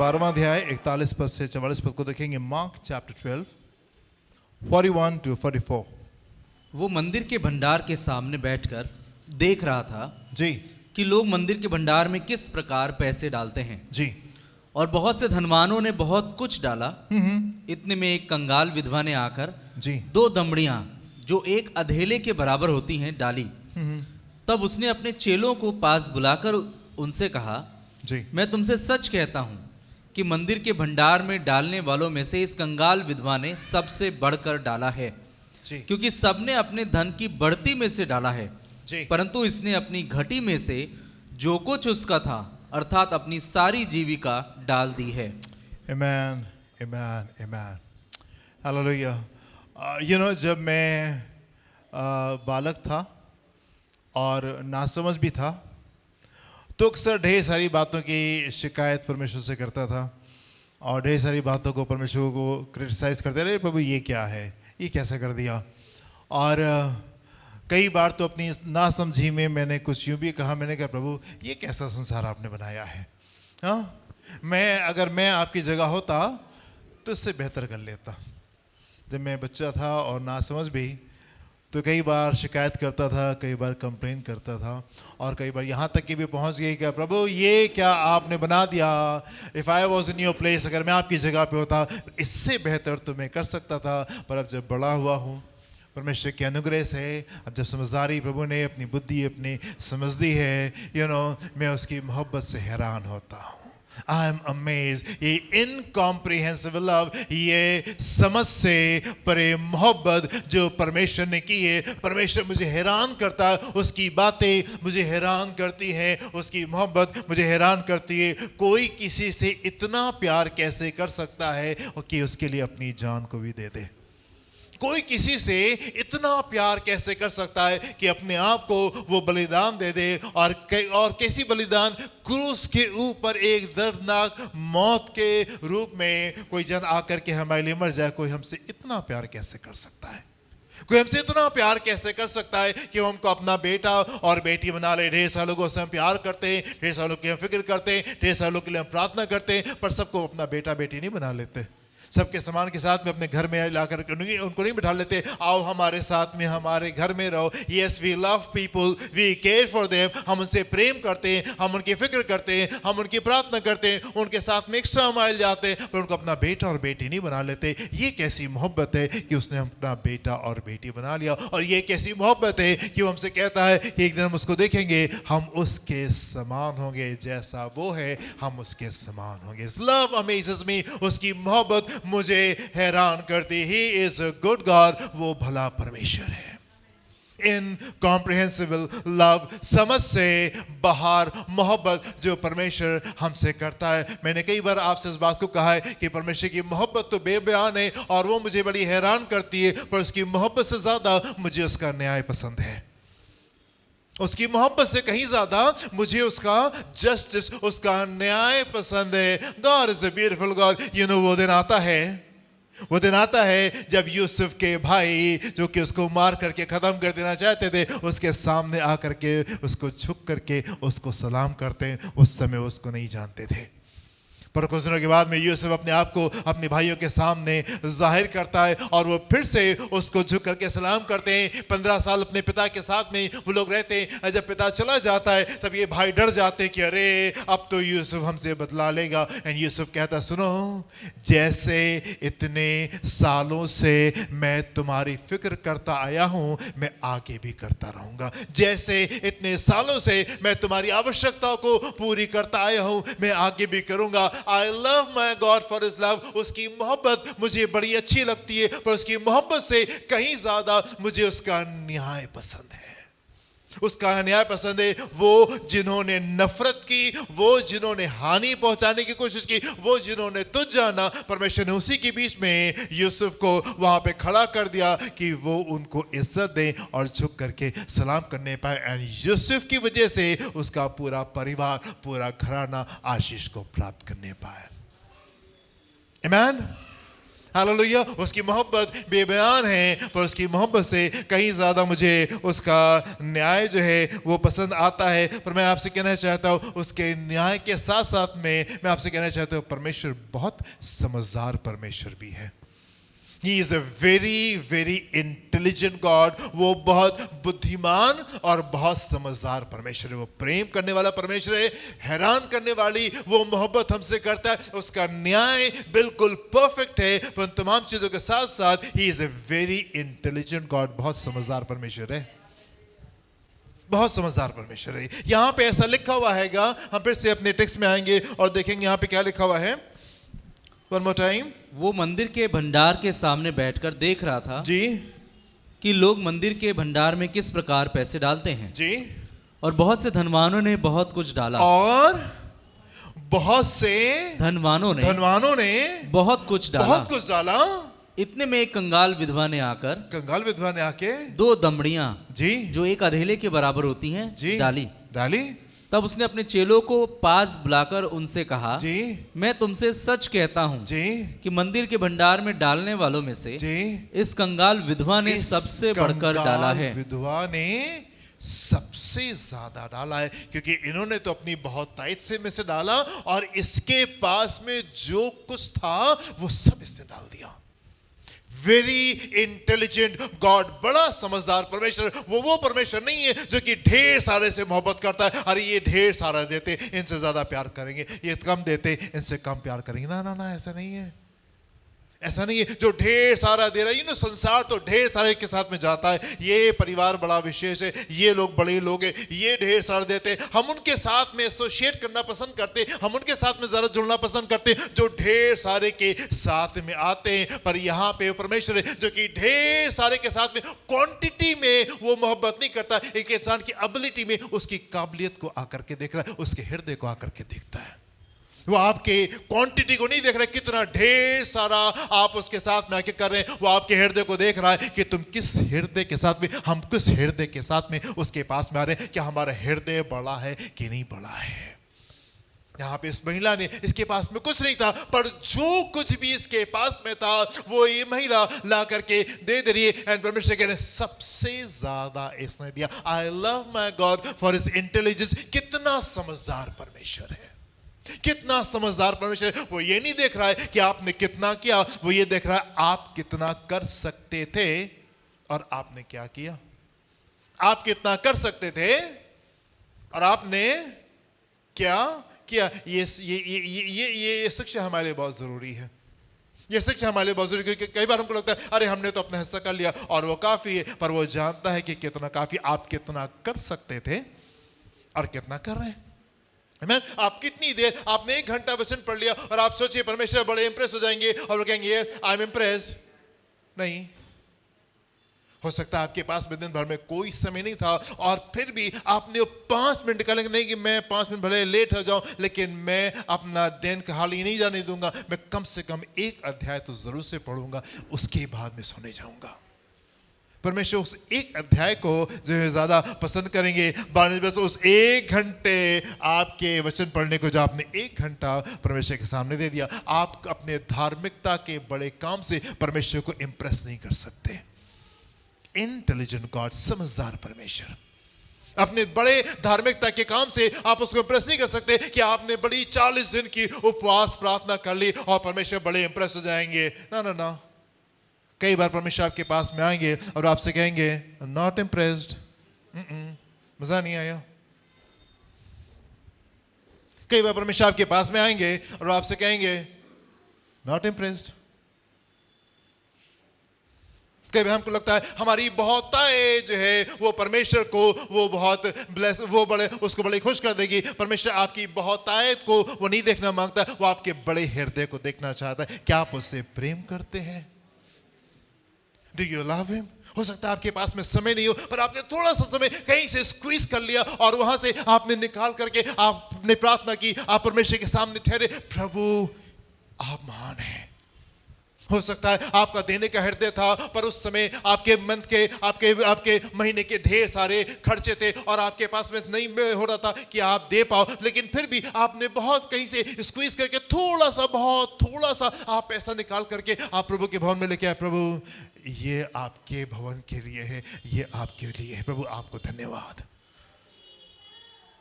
12वां अध्याय 41 पद से 44 पद को देखेंगे। Mark chapter 12 41 to 44। वो मंदिर के भंडार के सामने बैठकर देख रहा था जी कि लोग मंदिर के भंडार में किस प्रकार पैसे डालते हैं। जी और बहुत से धनवानों ने बहुत कुछ डाला। इतने में एक कंगाल विधवा ने आकर जी 2 दमड़ियां जो एक अधेले के बराबर होती हैं डाली। तब उसने अपने चेलों को पास बुलाकर उनसे कहा, जी मैं तुमसे सच कहता हूं कि मंदिर के भंडार में डालने वालों में से इस कंगाल विधवा ने सबसे बढ़कर डाला है, जी क्योंकि सबने अपने धन की बढ़ती में से डाला है, जी परंतु इसने अपनी घटी में से जो कुछ उसका था अर्थात अपनी सारी जीविका डाल दी है। Amen, amen, amen. Hallelujah. जब मैं बालक था और नासमझ भी था तो अक्सर ढेर सारी बातों की शिकायत परमेश्वर से करता था और ढेर सारी बातों को परमेश्वर को क्रिटिसाइज करते रहे, प्रभु ये क्या है, ये कैसे कर दिया। और कई बार तो अपनी नासमझी में मैंने कुछ यूँ भी कहा, मैंने कहा प्रभु ये कैसा संसार आपने बनाया है। हाँ, अगर मैं आपकी जगह होता तो इससे बेहतर कर लेता। जब मैं बच्चा था और नासमझ भी तो कई बार शिकायत करता था, कई बार कंप्लेन करता था और कई बार यहाँ तक कि भी पहुँच गई कि प्रभु ये क्या आपने बना दिया। If I was in your place, अगर मैं आपकी जगह पे होता तो इससे बेहतर तो मैं कर सकता था। पर अब जब बड़ा हुआ हूँ, परमेश्वर के अनुग्रह से अब जब समझदारी प्रभु ने अपनी बुद्धि अपनी समझ दी है, मैं उसकी मोहब्बत से हैरान होता हूँ। I am amazed. ये इनकॉम्प्रिहेंसिबल लव, ये समझ से परे मोहब्बत जो परमेश्वर ने की है। परमेश्वर मुझे हैरान करता है, उसकी बातें मुझे हैरान करती हैं, उसकी मोहब्बत मुझे हैरान करती है। कोई किसी से इतना प्यार कैसे कर सकता है कि उसके लिए अपनी जान को भी दे दे। कोई किसी से इतना प्यार कैसे कर सकता है कि अपने आप को वो बलिदान दे दे। और कैसी बलिदान, क्रूस के ऊपर एक दर्दनाक मौत के रूप में कोई जन आकर के हमारे लिए मर जाए। कोई हमसे इतना प्यार कैसे कर सकता है, कोई हमसे इतना प्यार कैसे कर सकता है कि वो हमको अपना बेटा और बेटी बना ले। ढेर सारे लोगों से हम प्यार करते हैं, ढेर सारे लोग की हम फिक्र करते हैं, ढेर सारे लोग के लिए हम प्रार्थना करते हैं, पर सबको अपना बेटा बेटी नहीं बना लेते। सबके सामान के साथ में अपने घर में लाकर उनको नहीं बिठा लेते, आओ हमारे साथ में हमारे घर में रहो। Yes, we love people, we care for them. हम उनसे प्रेम करते हैं, हम उनकी फिक्र करते हैं, हम उनकी प्रार्थना करते हैं, उनके साथ में एक्स्ट्रा माइल जाते हैं, पर उनको अपना बेटा और बेटी नहीं बना लेते। ये कैसी मोहब्बत है कि उसने अपना बेटा और बेटी बना लिया। और ये कैसी मोहब्बत है कि वो हमसे कहता है कि एक दिन हम उसको देखेंगे, हम उसके समान होंगे, जैसा वो है हम उसके समान होंगे। लव अमेजेस मी, उसकी मोहब्बत मुझे हैरान करती। He is a good God, वो भला परमेश्वर है। इनकॉम्प्रिहेंसिबल लव, समझ से बाहर मोहब्बत जो परमेश्वर हमसे करता है। मैंने कई बार आपसे इस बात को कहा है कि परमेश्वर की मोहब्बत तो बेबयान है और वो मुझे बड़ी हैरान करती है, पर उसकी मोहब्बत से ज्यादा मुझे उसका न्याय पसंद है। उसकी मोहब्बत से कहीं ज्यादा मुझे उसका जस्टिस, उसका न्याय पसंद है। God is a beautiful God. वो दिन आता है जब यूसुफ के भाई जो कि उसको मार करके खत्म कर देना चाहते थे, उसके सामने आकर के उसको झुक करके उसको सलाम करते हैं। उस समय उसको नहीं जानते थे, पर कुछ दिनों के बाद में यूसुफ अपने आप को अपने भाइयों के सामने जाहिर करता है और वो फिर से उसको झुक करके सलाम करते हैं। 15 साल अपने पिता के साथ में वो लोग रहते हैं। जब पिता चला जाता है तब ये भाई डर जाते हैं कि अरे अब तो यूसुफ हमसे बदला लेगा। एंड यूसुफ कहता, सुनो, जैसे इतने सालों से मैं तुम्हारी फिक्र करता आया हूं, मैं आगे भी करता रहूंगा। जैसे इतने सालों से मैं तुम्हारी आवश्यकताओं को पूरी करता आया हूं, मैं आगे भी करूंगा। I love my God for his love. उसकी मोहब्बत मुझे बड़ी अच्छी लगती है, पर उसकी मोहब्बत से कहीं ज्यादा मुझे उसका न्याय पसंद है। उसका न्याय पसंद है। वो जिन्होंने नफरत की, वो जिन्होंने हानि पहुंचाने की कोशिश की, वो जिन्होंने तुझ जाना, परमेश्वर ने उसी के बीच में यूसुफ को वहां पे खड़ा कर दिया कि वो उनको इज्जत दे और झुक करके सलाम करने पाए। एंड यूसुफ की वजह से उसका पूरा परिवार, पूरा घराना आशीष को प्राप्त करने पाए। आमीन। हालेलुया। उसकी मोहब्बत बेबयान है, पर उसकी मोहब्बत से कहीं ज़्यादा मुझे उसका न्याय जो है वो पसंद आता है। पर मैं आपसे कहना चाहता हूँ, उसके न्याय के साथ साथ में मैं आपसे कहना चाहता हूँ, परमेश्वर बहुत समझदार परमेश्वर भी है। He is a very very intelligent God। वो बहुत बुद्धिमान और बहुत समझदार परमेश्वर है। वो प्रेम करने वाला परमेश्वर है, हैरान करने वाली वो मोहब्बत हमसे करता है। उसका न्याय बिल्कुल परफेक्ट है, पर तमाम चीजों के साथ साथ He is a very intelligent God। बहुत समझदार परमेश्वर है, बहुत समझदार परमेश्वर है। यहां पे ऐसा लिखा हुआ हैगा, हम फिर से अपने टेक्स्ट में आएंगे और देखेंगे यहां पे क्या लिखा हुआ है। One more time। वो मंदिर के भंडार के सामने बैठकर देख रहा था जी कि लोग मंदिर के भंडार में किस प्रकार पैसे डालते हैं, जी। और बहुत से धनवानों ने बहुत कुछ डाला। और बहुत से धनवानों ने बहुत कुछ डाला। इतने में एक कंगाल विधवा ने आकर, कंगाल विधवा ने आके 2 दमड़ियां जी जो एक अधेले के बराबर होती हैं जी डाली। तब उसने अपने चेलों को पास बुलाकर उनसे कहा, जी मैं तुमसे सच कहता हूं जी कि मंदिर के भंडार में डालने वालों में से जी इस कंगाल विधवा ने सबसे बढ़कर डाला है। विधवा ने सबसे ज्यादा डाला है, क्योंकि इन्होंने तो अपनी बहुत ताइद से में से डाला, और इसके पास में जो कुछ था वो सब इसने डाल दिया। वेरी इंटेलिजेंट गॉड, बड़ा समझदार परमेश्वर। वो परमेश्वर नहीं है जो कि ढेर सारे से मोहब्बत करता है, अरे ये ढेर सारा देते इनसे ज्यादा प्यार करेंगे, ये कम देते इनसे कम प्यार करेंगे। ना ना ना, ऐसा नहीं है, ऐसा नहीं है। जो ढेर सारा दे रहा है, संसार तो ढेर सारे के साथ में जाता है। ये परिवार बड़ा विशेष है, ये लोग बड़े लोग हैं, ये ढेर सारा देते हैं, हम उनके साथ में एसोसिएट करना पसंद करते, हम उनके साथ में जरा जुड़ना पसंद करते जो ढेर सारे के साथ में आते हैं। पर यहाँ पे परमेश्वर है जो कि ढेर सारे के साथ में क्वांटिटी में वो मोहब्बत नहीं करता, एक इंसान की एबिलिटी में, उसकी काबिलियत को आकर के देख रहा है, उसके हृदय को आकर के देखता है। वो आपके क्वांटिटी को नहीं देख रहा है, कितना ढेर सारा आप उसके साथ में आके कर रहे हैं, वो आपके हृदय को देख रहा है कि तुम किस हृदय के साथ में, हम किस हृदय के साथ में उसके पास में आ रहे हैं। क्या हमारा हृदय बड़ा है कि नहीं बड़ा है। यहाँ पे इस महिला ने, इसके पास में कुछ नहीं था, पर जो कुछ भी इसके पास में था वो ये महिला ला करके दे रही है। एंड परमेश्वर कह रहे सबसे ज्यादा इसने दिया। I love my God for his intelligence. कितना समझदार परमेश्वर है, कितना समझदार परमेश्वर है। वो ये नहीं देख रहा है कि आपने कितना किया, वो ये देख रहा है आप कितना कर सकते थे और आपने क्या किया। आप कितना कर सकते थे और आपने क्या किया। ये शिक्षा हमारे लिए बहुत जरूरी है। ये शिक्षा हमारे लिए बहुत जरूरी है, क्योंकि कई बार हमको लगता है अरे हमने तो अपना हिस्सा कर लिया और वो काफी है, पर वो जानता है कि कितना काफी, आप कितना कर सकते थे और कितना कर रहे हैं। आप कितनी देर, आपने 1 घंटा वचन पढ़ लिया और आप सोचिए परमेश्वर बड़े इंप्रेस हो जाएंगे और वो कहेंगे यस आई एम इंप्रेस्ड। नहीं, हो सकता है आपके पास में दिन भर में कोई समय नहीं था और फिर भी आपने 5 मिनट निकालेंगे, नहीं कि मैं 5 मिनट भले लेट हो जाऊं लेकिन मैं अपना दिन खाली नहीं जाने दूंगा, मैं कम से कम 1 अध्याय तो जरूर से पढ़ूंगा, उसके बाद में सोने जाऊंगा। परमेश्वर उस 1 अध्याय को जो है ज्यादा पसंद करेंगे बस उस 1 घंटे आपके वचन पढ़ने को, जो आपने 1 घंटा परमेश्वर के सामने दे दिया। आप अपने धार्मिकता के बड़े काम से परमेश्वर को इंप्रेस नहीं कर सकते। इंटेलिजेंट गॉड, समझदार परमेश्वर, अपने बड़े धार्मिकता के काम से आप उसको इंप्रेस नहीं कर सकते कि आपने बड़ी 40 दिन की उपवास प्रार्थना कर ली और परमेश्वर बड़े इंप्रेस हो जाएंगे। ना ना ना, कई बार परमेश्वर आपके पास में आएंगे और आपसे कहेंगे नॉट इम्प्रेस्ड, मजा नहीं आया। कई बार परमेश्वर आपके पास में आएंगे और आपसे कहेंगे नॉट इम्प्रेस्ड। कई बार हमको लगता है हमारी बहुतायत जो है वो परमेश्वर को वो बहुत ब्लेस, वो बड़े, उसको बड़े खुश कर देगी। परमेश्वर आपकी बहुतायत को वो नहीं देखना मांगता, वो आपके बड़े हृदय को देखना चाहता है। क्या आप उससे प्रेम करते हैं? Do you love him? हो सकता है आपके पास में समय नहीं हो, पर आपने थोड़ा सा समय कहीं से स्क्वीज कर लिया और वहां से आपने निकाल करके आपने प्रार्थना की, आप परमेश्वर के सामने ठहरे, प्रभु आप महान हैं, हो सकता है आपका देने का हृदय था, पर उस समय आपके मन के आपके आपके महीने के ढेर सारे खर्चे थे और आपके पास में नहीं हो रहा था कि आप दे पाओ, लेकिन फिर भी आपने बहुत कहीं से स्क्वीज करके थोड़ा सा, बहुत थोड़ा सा आप पैसा निकाल करके आप प्रभु के भवन में लेके आए। प्रभु ये आपके भवन के लिए है, ये आपके लिए है, प्रभु आपको धन्यवाद।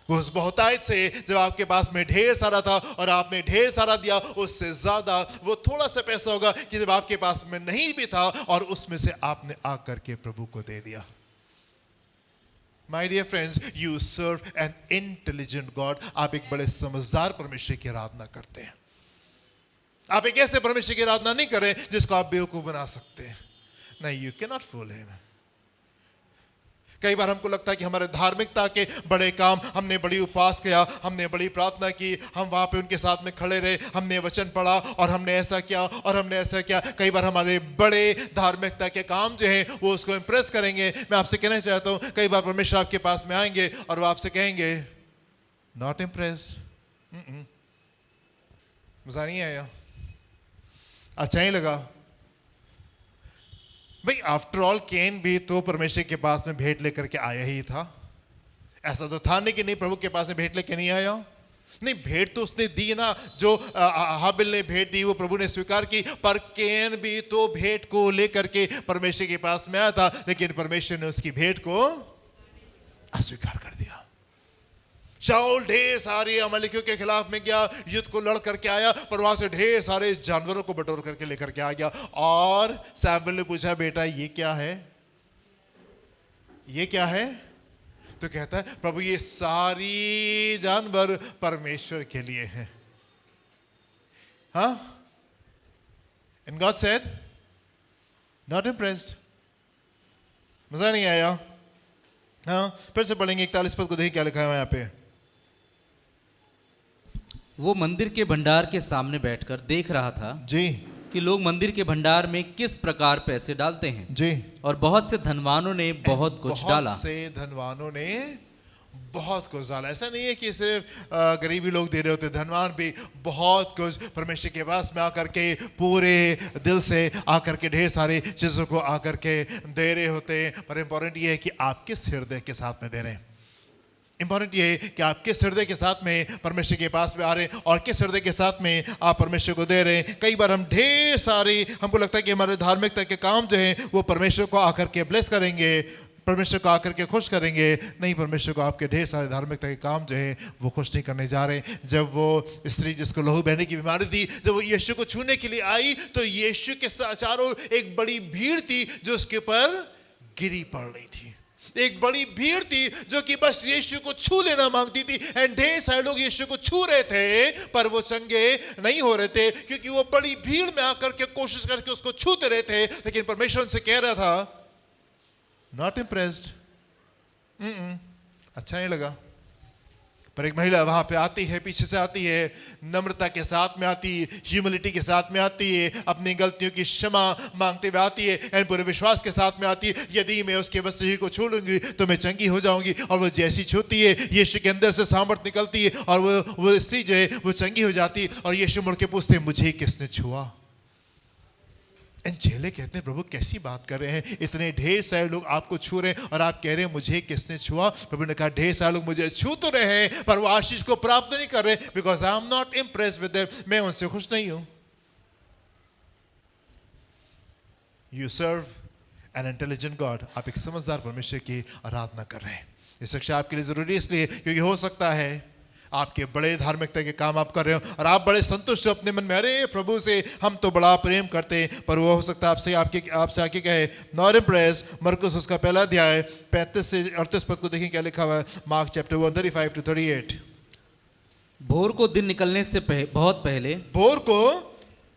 वो उस बहुतायत से जब आपके पास में ढेर सारा था और आपने ढेर सारा दिया, उससे ज्यादा वो थोड़ा सा पैसा होगा कि जब आपके पास में नहीं भी था और उसमें से आपने आकर के प्रभु को दे दिया। My dear friends, you serve an intelligent God. आप एक बड़े समझदार परमेश्वर की आराधना करते हैं। आप एक ऐसे परमेश्वर की आराधना नहीं करें जिसको आप बेवकूफ बना सकते हैं। नहीं, you can not fool him. कई बार हमको लगता है कि हमारे धार्मिकता के बड़े काम, हमने बड़ी उपवास किया, हमने बड़ी प्रार्थना की, हम वहां पे उनके साथ में खड़े रहे, हमने वचन पढ़ा और हमने ऐसा किया और हमने ऐसा किया। कई बार हमारे बड़े धार्मिकता के काम जो हैं वो उसको इंप्रेस करेंगे। मैं आपसे कहना चाहता हूं, कई बार परमेश्वर आपके पास में आएंगे और वो आपसे कहेंगे नॉट इम्प्रेस्ड, मजा नहीं आया, अच्छा ही लगा। भाई आफ्टर ऑल केन भी तो परमेश्वर के पास में भेंट लेकर के आया ही था। ऐसा तो था नहीं कि नहीं प्रभु के पास में भेंट लेके नहीं आया। नहीं, भेंट तो उसने दी ना, जो हाबिल ने भेंट दी वो प्रभु ने स्वीकार की, पर केन भी तो भेंट को लेकर के परमेश्वर के पास में आया था, लेकिन परमेश्वर ने उसकी भेंट को अस्वीकार कर दिया। शाऊल ढेर सारे अमलेकियों के खिलाफ में गया, युद्ध को लड़ करके आया, पर वहां से ढेर सारे जानवरों को बटोर करके लेकर के आ गया। और सैमुएल ने पूछा, बेटा ये क्या है, ये क्या है? तो कहता है, प्रभु ये सारी जानवर परमेश्वर के लिए हैं। हाँ, and God said not impressed. मजा नहीं आया? हाँ, फिर से पढ़ेंगे 41 पद को, देखिए क्या लिखा है यहाँ पे। वो मंदिर के भंडार के सामने बैठकर देख रहा था जी कि लोग मंदिर के भंडार में किस प्रकार पैसे डालते हैं। जी। और बहुत से धनवानों ने बहुत कुछ डाला। बहुत से धनवानों ने बहुत कुछ डाला। ऐसा नहीं है कि सिर्फ गरीबी लोग दे रहे होते, धनवान भी बहुत कुछ परमेश्वर के पास में आकर के पूरे दिल से आकर के ढेर सारी चीजों को आकर के दे रहे होते हैं। पर इंपॉर्टेंट ये है कि आप किस हृदय के साथ में दे रहे हैं। इंपॉर्टेंट ये है कि आप किस हृदय के साथ में परमेश्वर के पास में आ रहे हैं और किस हृदय के साथ में आप परमेश्वर को दे रहे हैं। कई बार हम ढेर सारी, हमको लगता है कि हमारे धार्मिकता के काम जो हैं वो परमेश्वर को आकर के ब्लेस करेंगे, परमेश्वर को आकर के खुश करेंगे। नहीं, परमेश्वर को आपके ढेर सारे धार्मिकता के काम जो है वो खुश नहीं करने जा रहे। जब वो स्त्री जिसको लहू बहने की बीमारी थी, जब वो यीशु को छूने के लिए आई, तो यीशु के चारों एक बड़ी भीड़ थी जो उसके ऊपर गिरी पड़ रही थी। एक बड़ी भीड़ थी जो कि बस यीशु को छू लेना मांगती थी। एंड ढेर सारे लोग यीशु को छू रहे थे, पर वो चंगे नहीं हो रहे थे, क्योंकि वो बड़ी भीड़ में आकर के कोशिश करके उसको छूते रहे थे। लेकिन परमेश्वर उनसे कह रहा था नॉट इम्प्रेस्ड, अच्छा नहीं लगा। पर एक महिला वहां पे आती है, पीछे से आती है, नम्रता के साथ में आती है, ह्यूमिलिटी के साथ में आती है, अपनी गलतियों की क्षमा मांगते हुए आती है, एंड पूरे विश्वास के साथ में आती है, यदि मैं उसके वस्त्र ही को छू लूंगी तो मैं चंगी हो जाऊंगी। और वो जैसी छूती है, यीशु के अंदर से सामर्थ निकलती है और वो स्त्री जो है वो चंगी हो जाती है। और यीशु मुड़ के पूछते हैं, मुझे किसने छुआ? एंड चेले कहते हैं, प्रभु कैसी बात कर रहे हैं, इतने ढेर सारे लोग आपको छू रहे हैं और आप कह रहे हैं मुझे किसने छुआ? प्रभु ने कहा, ढेर सारे लोग मुझे छू तो रहे हैं, पर वो आशीष को प्राप्त नहीं कर रहे, because I am not impressed with them. मैं उनसे खुश नहीं हूं। You serve an intelligent God. आप एक समझदार परमेश्वर की आराधना कर रहे हैं। ये शिक्षा आपके लिए जरूरी इसलिए क्योंकि हो सकता है आपके बड़े धार्मिकता के काम आप कर रहे हो और आप बड़े संतुष्ट हो अपने मन में, अरे प्रभु से हम तो बड़ा प्रेम करते हैं, पर वो हो सकता है आपसे आके कहे नॉट इम्प्रेस। मरकुस उसका पहला अध्याय 35 से 38 पद को देखें क्या लिखा हुआ है। Mark chapter 1:35 to 38। भोर को दिन निकलने से बहुत पहले, भोर को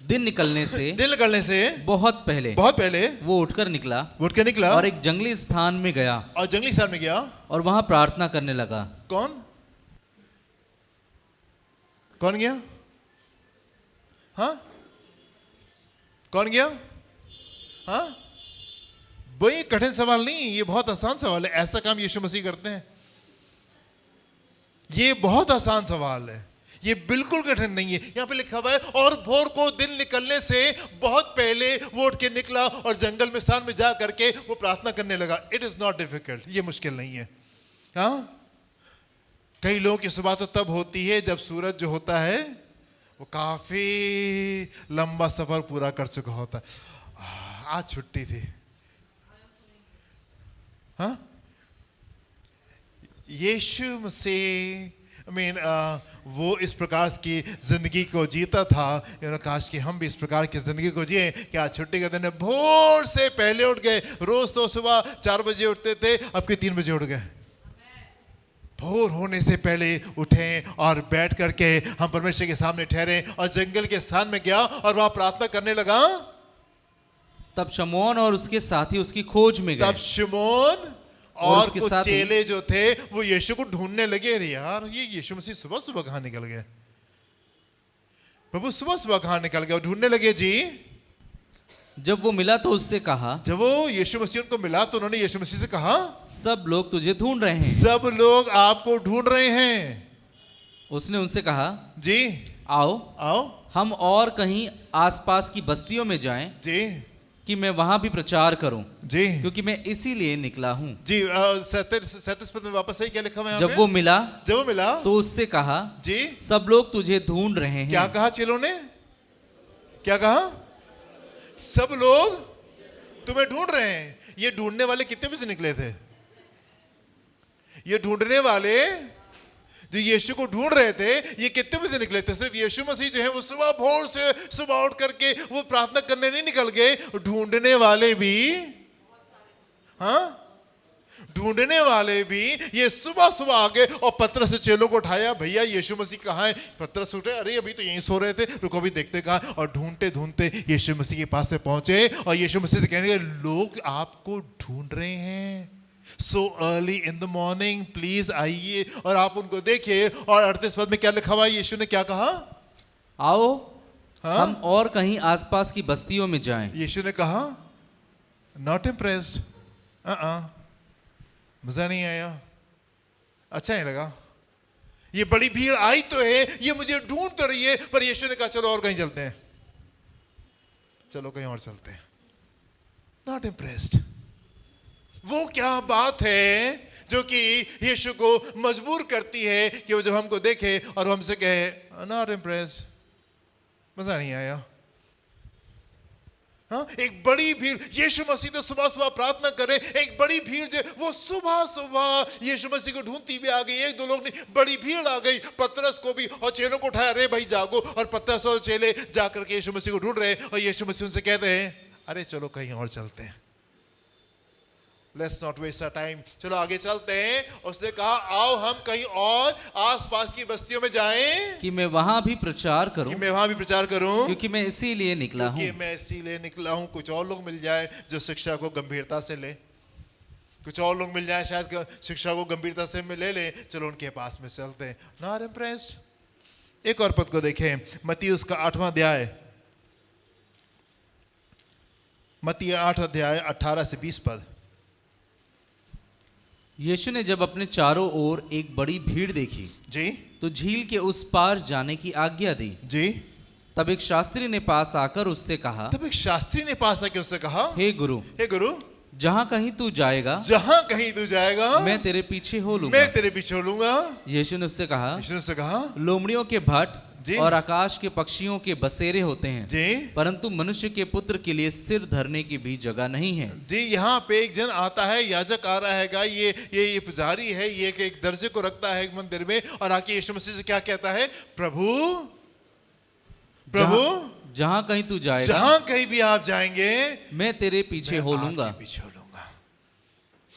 दिन निकलने से बहुत पहले वो उठकर निकला और एक जंगली स्थान में गया और वहां प्रार्थना करने लगा। कौन गया? हाँ, कौन गया? हाँ, वही कठिन सवाल नहीं, ये बहुत आसान सवाल है। ऐसा काम यीशु मसीह करते हैं। ये बहुत आसान सवाल है। ये बिल्कुल कठिन नहीं है। यहाँ पे लिखा हुआ है और भोर को दिन निकलने से बहुत पहले वो उठ के निकला और जंगल में स्थान में जा करके वो प्रार्थना करने लगा। इट इज नॉट डिफिकल्ट, ये मुश्किल नहीं है। हाँ, कई लोगों की सुबह तो तब होती है जब सूरज जो होता है वो काफी लंबा सफर पूरा कर चुका होता है। आज छुट्टी थी। हाँ, यीशु मसीह वो इस प्रकार की जिंदगी को जीता था। काश कि हम भी इस प्रकार की जिंदगी को जिए कि आज छुट्टी का दिन है, भोर से पहले उठ गए। रोज तो सुबह 4 बजे उठते थे, अब के 3 बजे उठ गए। भोर होने से पहले उठें और बैठ करके हम परमेश्वर के सामने ठहरे। और जंगल के स्थान में गया और वहां प्रार्थना करने लगा। तब शमौन और उसके साथी उसकी खोज में गए। तब शमौन और कुछ चेले जो थे वो यीशु को ढूंढने लगे। अरे यार, ये यीशु मसीह सुबह सुबह कहां निकल गए? प्रभु सुबह सुबह कहां निकल गए? ढूंढने लगे जी। जब वो मिला तो उससे कहा, जब वो यीशु मसीह उनको मिला तो उन्होंने यीशु मसीह से कहा, सब लोग तुझे ढूंढ रहे हैं। सब लोग आपको ढूंढ रहे हैं। उसने उनसे कहा, जी आओ आओ हम और कहीं आसपास की बस्तियों में जाएं जी, कि मैं वहां भी प्रचार करूं जी, क्योंकि मैं इसीलिए निकला हूं। जी 37 पद में वापस है, क्या लिखा हुआ है? जब वो मिला तो उससे कहा, जी सब लोग तुझे ढूंढ रहे हैं। क्या कहा चेलों ने? क्या कहा? सब लोग तुम्हें ढूंढ रहे हैं। ये ढूंढने वाले कितने बजे निकले थे? ये ढूंढने वाले जो यीशु को ढूंढ रहे थे, ये कितने बजे निकले थे? सिर्फ यीशु मसीह जो है वो सुबह भोर से सुबह उठ करके वो प्रार्थना करने नहीं निकल गए। ढूंढने वाले भी, हाँ, ढूंढने वाले भी ये सुबह सुबह आ गए और पतरस से चेलों को उठाया। भैया यीशु मसीह कहाँ है? पतरस उठे, अरे अभी तो यहीं सो रहे थे, रुको अभी देखते कहाँ। और ढूंढते ढूंढते यीशु मसीह के पास से पहुंचे और यीशु मसीह से कहने लगे, लोग आपको ढूंढ रहे हैं। So early in the morning, please आइए। और आप उनको देखिए। और 38 पद में क्या लिखा हुआ है? यीशु ने क्या कहा? आओ हम और कहीं आसपास की बस्तियों में जाएं। यीशु ने कहा, नॉट इम्प्रेस्ड, मजा नहीं आया, अच्छा नहीं लगा। ये बड़ी भीड़ आई तो है, ये मुझे ढूंढ तो रही है, पर यीशु ने कहा चलो और कहीं चलते हैं, चलो कहीं और चलते हैं। Not impressed. वो क्या बात है जो कि यीशु को मजबूर करती है कि वो जब हमको देखे और हमसे कहे नॉट इम्प्रेस्ड, मजा नहीं आया। हाँ, एक बड़ी भीड़, यीशु मसीह तो सुबह सुबह प्रार्थना करे, एक बड़ी भीड़ जो वो सुबह सुबह यीशु मसीह को ढूंढती हुई आ गई। एक दो लोग नहीं, बड़ी भीड़ आ गई। पतरस को भी और चेलों को उठाया, अरे भाई जागो। और पतरस और चेले जाकर के यीशु मसीह को ढूंढ रहे और यीशु मसीह उनसे कहते हैं, अरे चलो कहीं और चलते हैं, let's not waste our time, चलो आगे चलते हैं। उसने कहा आओ हम कहीं और आसपास की बस्तियों में जाएं कि मैं वहां भी प्रचार करूं, कि मैं वहां भी प्रचार करूं, क्योंकि मैं इसीलिए निकला हूं। मैं इसीलिए निकला हूं। कुछ और लोग मिल जाए जो शिक्षा को गंभीरता से ले, कुछ और लोग मिल जाए शायद शिक्षा को गंभीरता से ले ले, चलो उनके पास में चलते हैं। Not impressed. एक और पद को देखें, मत्ती उसका 8वां अध्याय, मत्ती 8 अध्याय 18 से 20 पद। यीशु ने जब अपने चारों ओर एक बड़ी भीड़ देखी जी, तो झील के उस पार जाने की आज्ञा दी। जी, तब एक शास्त्री ने पास आकर उससे कहा, हे गुरु, हे गुरु, जहाँ कहीं तू जाएगा, जहाँ कहीं तू जाएगा, मैं तेरे पीछे हो लूंगा, मैं तेरे पीछे हो लूंगा। यीशु ने उससे कहा, लोमड़ियों के भट्ट जी, और आकाश के पक्षियों के बसेरे होते हैं जी, परंतु मनुष्य के पुत्र के लिए सिर धरने की भी जगह नहीं है। जी, यहाँ पे एक जन आता है, याजक आ रहा है, ये पुजारी है, ये एक दर्जे को रखता है एक मंदिर में, और आके यीशु मसीह से क्या कहता है? प्रभु, प्रभु, जहाँ कहीं तू जाएगा, जहाँ कहीं भी आप जाएंगे, मैं तेरे पीछे हो लूंगा, पीछे हो लूंगा।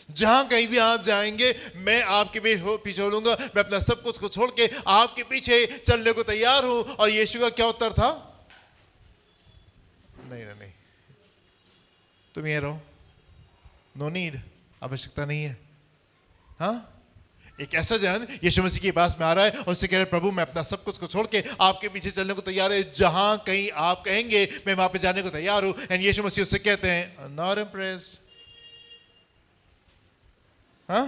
जहां कहीं भी आप जाएंगे मैं आपके पीछे हो लूंगा। मैं अपना सब कुछ को छोड़ के आपके पीछे चलने को तैयार हूं। और यीशु का क्या उत्तर था? नहीं नहीं नहीं, तुम ये रहो, नो नीड, आवश्यकता नहीं है। हाँ, एक ऐसा जन यीशु मसीह के पास में आ रहा है और उससे कह रहे, प्रभु मैं अपना सब कुछ को छोड़ के आपके पीछे चलने को तैयार है, जहां कहीं आप कहेंगे मैं वहां पे जाने को तैयार हूं। एंड यीशु मसीह उससे कहते हैं, नॉट इम्प्रेस्ड। हाँ,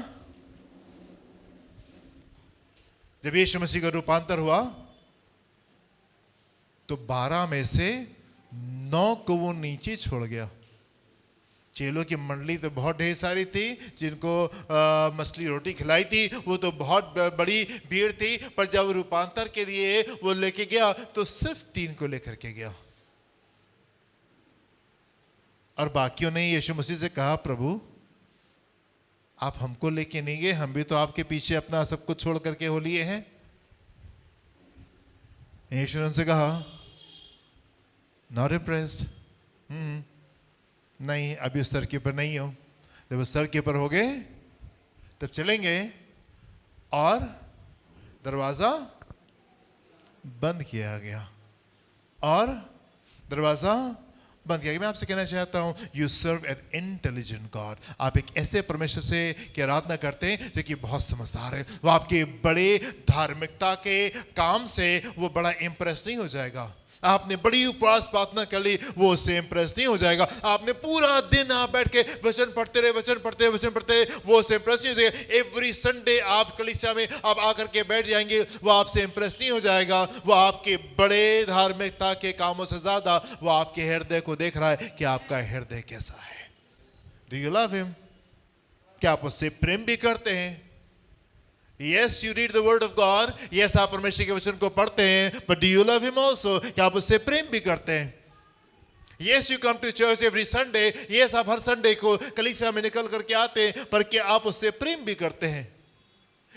जब यीशु मसीह का रूपांतर हुआ तो 12 में से 9 को वो नीचे छोड़ गया। चेलों की मंडली तो बहुत ढेर सारी थी, जिनको मछली रोटी खिलाई थी, वो तो बहुत बड़ी भीड़ थी, पर जब रूपांतर के लिए वो लेके गया तो सिर्फ 3 को लेकर के गया। और बाकियों ने यीशु मसीह से कहा, प्रभु आप हमको लेके नहीं गए, हम भी तो आपके पीछे अपना सब कुछ छोड़ करके हो लिए हैं। यीशु ने उनसे कहा, नॉट इम्प्रेस्ड, नहीं अभी उस स्तर के ऊपर नहीं हो, जब उस स्तर के ऊपर हो गए तब चलेंगे। और दरवाजा बंद किया गया, और दरवाजा बंद किया गया। मैं आपसे कहना चाहता हूं, you serve an intelligent God. आप एक ऐसे परमेश्वर से की आराधना करते हैं जो कि बहुत समझदार है। वो आपके बड़े धार्मिकता के काम से वो बड़ा इंप्रेस नहीं हो जाएगा। आपने बड़ी उपवास प्रार्थना कर ली, वो उससे इंप्रेस नहीं हो जाएगा। आपने पूरा दिन आप बैठ के वचन पढ़ते रहे, वचन पढ़ते रहे, वो उससे इंप्रेस नहीं हो जाएगा। एवरी संडे आप कलीसिया में आप आकर के बैठ जाएंगे, वो आपसे इंप्रेस नहीं हो जाएगा। वो आपके बड़े धार्मिकता के कामों से ज्यादा वो आपके हृदय को देख रहा है कि आपका हृदय कैसा है। Do you love him? क्या आप उससे प्रेम भी करते हैं? Yes, you read the word of God. Yes, आप परमेश्वर के वचन को पढ़ते हैं, but do you love him also? क्या आप उससे प्रेम भी करते हैं? Yes, you come to church every Sunday. Yes, आप हर संडे को कलीसिया में निकल करके आते हैं, पर क्या आप उससे प्रेम भी करते हैं?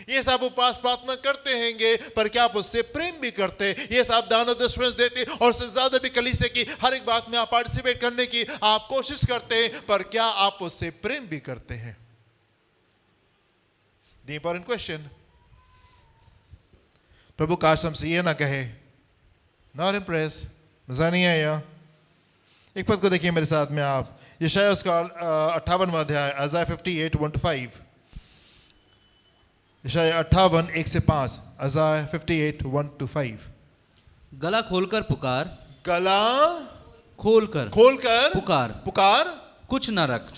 Yes, आप उपवास प्रार्थना करते हैंगे, पर क्या आप उससे प्रेम भी करते हैं? Yes, आप दान और दशमें देते हैं, और उससे ज्यादा भी कलीसिया की हर एक बात में आप पार्टिसिपेट करने की आप कोशिश करते हैं, पर क्या आप उससे प्रेम भी करते हैं? The important question. प्रभु काश हमसे ये ना कहे, नॉट इम्प्रेस, मजा नहीं आया। एक पद को देखिए मेरे साथ में आप, यशायाह उसका 58वां अध्याय, Isaiah 58, 1-5। यशायाह 58, 1 से 5, Isaiah 58, 1-5। गला खोलकर पुकार, गला खोलकर पुकार, कुछ न रख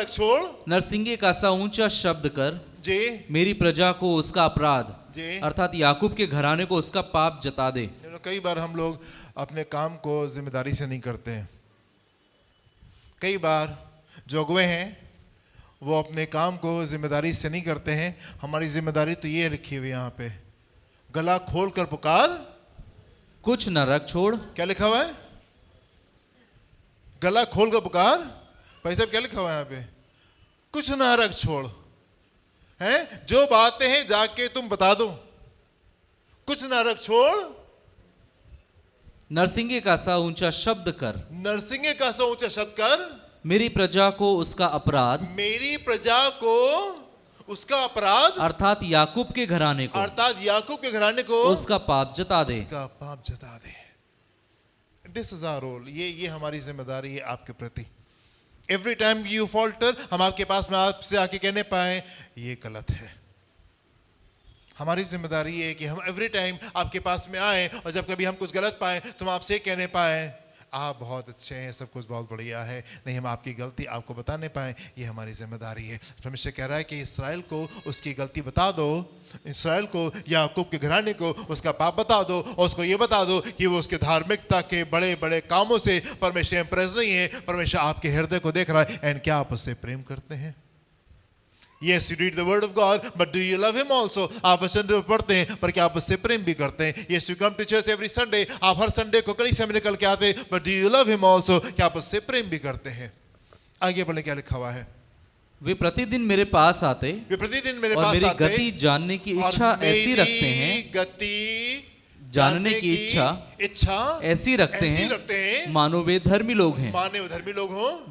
छोड़, नरसिंगे का सा ऊंचा शब्द कर, जी मेरी प्रजा को उसका अपराध, अर्थात याकूब के घराने को उसका पाप जता दे। कई बार हम लोग अपने काम को जिम्मेदारी से नहीं करते हैं। कई बार जो अगुवे हैं वो अपने काम को जिम्मेदारी से नहीं करते हैं। हमारी जिम्मेदारी तो ये लिखी हुई यहाँ पे, गला खोल कर पुकार, कुछ न रख छोड़। क्या लिखा हुआ है? गला खोल कर पुकार। भाई साहब क्या लिखा हुआ है यहाँ पे? कुछ ना रख छोड़। हैं जो बातें हैं जाके तुम बता दो, कुछ ना रख छोड़। नरसिंगे का सा ऊंचा शब्द कर, नरसिंगे का सा ऊंचा शब्द कर, मेरी प्रजा को उसका अपराध, मेरी प्रजा को उसका अपराध, अर्थात याकूब के घराने को उसका पाप जता दे, दिस इज आवर रोल। ये हमारी जिम्मेदारी है आपके प्रति। एवरी टाइम यू फॉल्टर, हम आपके पास में आपसे आके कहने पाए ये गलत है। हमारी जिम्मेदारी है कि हम एवरी टाइम आपके पास में आए, और जब कभी हम कुछ गलत पाए तो हम आपसे कहने पाए आप बहुत अच्छे हैं, सब कुछ बहुत बढ़िया है। नहीं, हम आपकी गलती आपको बताने पाए, ये हमारी जिम्मेदारी है। परमेश्वर कह रहा है कि इसराइल को उसकी गलती बता दो, इसराइल को याकूब के घराने को उसका पाप बता दो, और उसको ये बता दो कि वो उसके धार्मिकता के बड़े बड़े कामों से परमेश्वर इंप्रेस नहीं है। परमेश्वर आपके हृदय को देख रहा है, एंड क्या आप उससे प्रेम करते हैं? Yes, you read the word of God, but do you love him also? आप वचन पढ़ते हैं, पर क्या आप उससे प्रेम भी करते हैं? Yes, you come to church every Sunday, आप हर संडे को कलीसिया में निकल के आते हैं, but do you love him also? क्या आप उससे प्रेम भी करते हैं? आगे बढ़े, क्या लिखा हुआ है? वे प्रतिदिन मेरे पास आते, और मेरी गति जानने की इच्छा ऐसी रखते हैं, गति जानने की इच्छा ऐसी रखते हैं मानो वे धर्मी लोग हैं,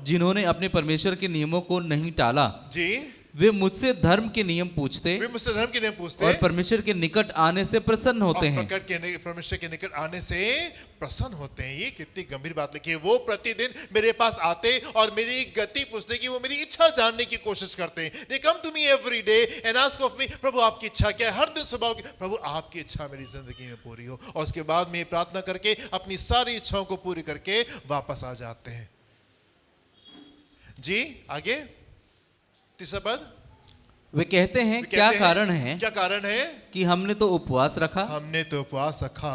जिन्होंने अपने परमेश्वर के नियमों को नहीं टाला। जी, वे मुझसे धर्म के नियम पूछते, और परमेश्वर के निकट आने से प्रसन्न होते हैं। परमेश्वर के निकट आने से प्रसन्न होते हैं। ये कितनी गंभीर बात लिखी है। वो प्रतिदिन मेरे पास आते और मेरी गति पूछते की, वो मेरी इच्छा जानने की कोशिश करते हैं। They come to me every day and ask of me, प्रभु आपकी इच्छा क्या है? हर दिन सुबह प्रभु आपकी इच्छा मेरी जिंदगी में पूरी हो। और उसके बाद में प्रार्थना करके अपनी सारी इच्छाओं को पूरी करके वापस आ जाते हैं। जी आगे तीसरा पद, वे कहते हैं क्या कारण है कि हमने तो उपवास रखा,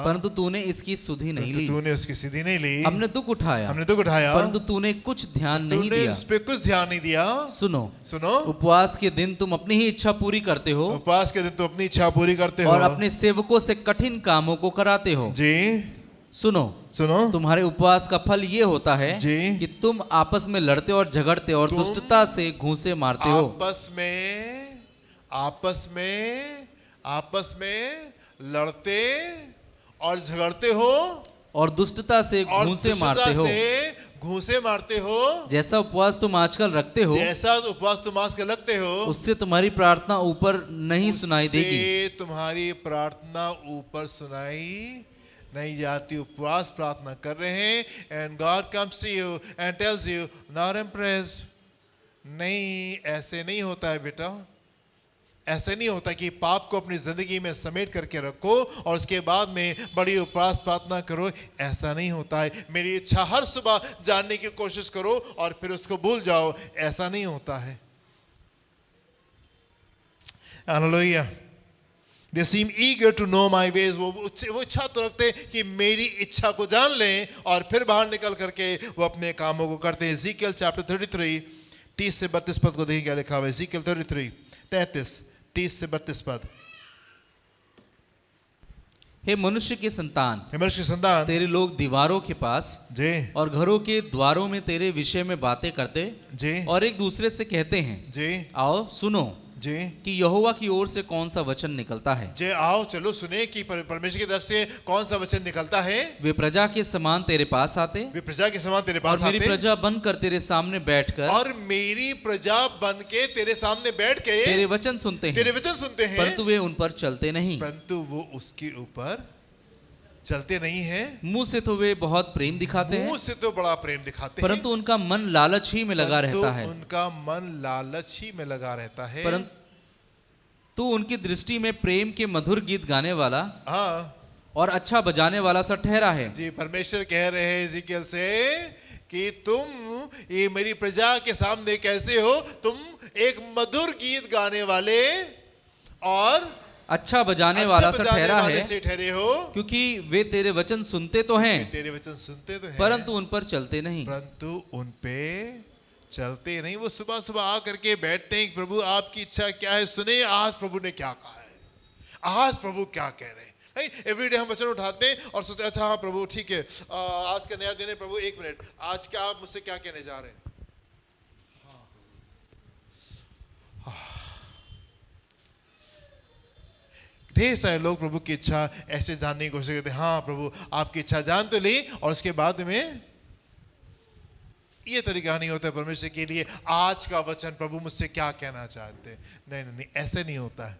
परंतु तूने इसकी सुधि नहीं ली, हमने दुख उठाया परंतु तूने कुछ ध्यान नहीं दिया। सुनो उपवास के दिन तुम अपनी ही इच्छा पूरी करते हो, और अपने सेवकों से कठिन कामों को कराते हो। सुनो तुम्हारे उपवास का फल ये होता है कि तुम आपस में लड़ते और झगड़ते और दुष्टता से घूंसे मारते हो। आपस में लड़ते और झगड़ते हो और दुष्टता से घूंसे मारते हो। जैसा उपवास तुम आजकल रखते हो, उससे तुम्हारी प्रार्थना ऊपर नहीं सुनाई देगी। तुम्हारी प्रार्थना ऊपर सुनाई नहीं जाती। उपवास प्रार्थना कर रहे हैं and God comes to you and tells you not impressed. नहीं, ऐसे नहीं होता है बेटा, ऐसे नहीं होता कि पाप को अपनी जिंदगी में समेट करके रखो और उसके बाद में बड़ी उपवास प्रार्थना करो। ऐसा नहीं होता है। मेरी इच्छा हर सुबह जानने की कोशिश करो और फिर उसको भूल जाओ, ऐसा नहीं होता है। Hallelujah. They seem eager to know my ways. वो इच्छा तो रखते हैं कि मेरी इच्छा को जान लें और फिर बाहर निकल करके वो अपने कामों को करते हैं। Ezekiel chapter 33 30 से 32 पद को देखिए क्या लिखा हुआ है। Ezekiel 33 33 30 से 32 पद। हे मनुष्य के संतान, तेरे लोग दीवारों के पास और घरों के द्वारों में तेरे विषय में बातें करते और एक दूसरे से कहते हैं, आओ सुनो कि यहोवा की ओर से कौन सा वचन निकलता है। आओ चलो सुने कि परमेश्वर की तरफ से कौन सा वचन निकलता है। वे प्रजा के समान तेरे पास आते, और मेरी प्रजा बनकर तेरे सामने बैठकर, तेरे वचन सुनते हैं, परंतु वे उन पर चलते नहीं। परंतु वो उसके ऊपर चलते नहीं हैं। मुंह से तो वे बहुत प्रेम दिखाते हैं, मुंह से तो बड़ा प्रेम दिखाते हैं, परंतु उनका मन लालच ही में लगा रहता है। उनका मन लालच ही में लगा रहता है। परंतु उनकी दृष्टि में प्रेम के मधुर गीत गाने वाला और अच्छा बजाने वाला सा ठहरा है। जी, परमेश्वर कह रहे हैं इज़ेकियल से कि तुम ये मेरी प्रजा के सामने कैसे हो, तुम एक मधुर गीत गाने वाले और अच्छा बजाने वाला सा ठहरा है, ठहरे हो, क्योंकि वे तेरे वचन सुनते तो हैं, परंतु उन पर चलते नहीं। नहीं। वो सुबह सुबह आ करके बैठते हैं, प्रभु आपकी इच्छा क्या है, सुने आज प्रभु ने क्या कहा है, आज प्रभु क्या कह रहे हैं। राइट, एवरीडे हम वचन उठाते हैं और सोचते अच्छा हाँ प्रभु ठीक है, आज का नया दिन है प्रभु, एक मिनट आज क्या आप मुझसे क्या कहने जा रहे हैं। ढेर सारे लोग प्रभु की इच्छा ऐसे जानने की कोशिश करते हैं, हाँ प्रभु आपकी इच्छा जान तो ली, और उसके बाद में ये तरीका नहीं होता परमेश्वर के लिए आज का वचन प्रभु मुझसे क्या कहना चाहते हैं। नहीं, ऐसे नहीं होता है।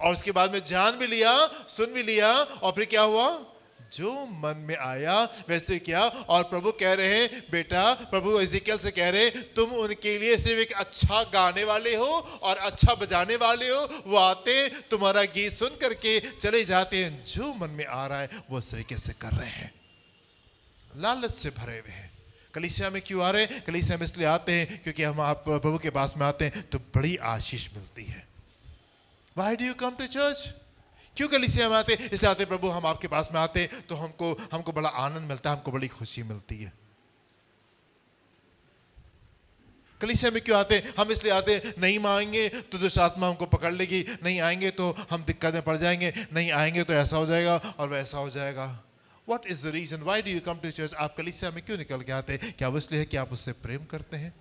और उसके बाद में जान भी लिया, सुन भी लिया, और फिर क्या हुआ, जो मन में आया वैसे किया। और प्रभु कह रहे हैं बेटा, प्रभु इज़ेकियल से कह रहे तुम उनके लिए सिर्फ एक अच्छा गाने वाले हो और अच्छा बजाने वाले हो। वो आते तुम्हारा गीत सुन करके चले जाते हैं, जो मन में आ रहा है वो उस तरीके से कर रहे हैं, लालच से भरे हुए हैं। कलीसिया में क्यों आ रहे हैं? कलीसिया में इसलिए आते हैं क्योंकि हम आप प्रभु के पास में आते हैं तो बड़ी आशीष मिलती है। Why do you come to church? क्यों कलीसिया में आते? इसलिए आते प्रभु हम आपके पास में आते तो हमको बड़ा आनंद मिलता है, हमको बड़ी खुशी मिलती है। कलीसिया में क्यों आते? हम इसलिए आते नहीं आएंगे तो दुष्ट आत्मा हमको पकड़ लेगी, नहीं आएंगे तो हम दिक्कत में पड़ जाएंगे, नहीं आएंगे तो ऐसा हो जाएगा और वैसा हो जाएगा। What is the reason? Why do you come to church? आप कलीसिया में क्यों निकल के आते हैं? क्या वो इसलिए है कि आप उससे प्रेम करते हैं,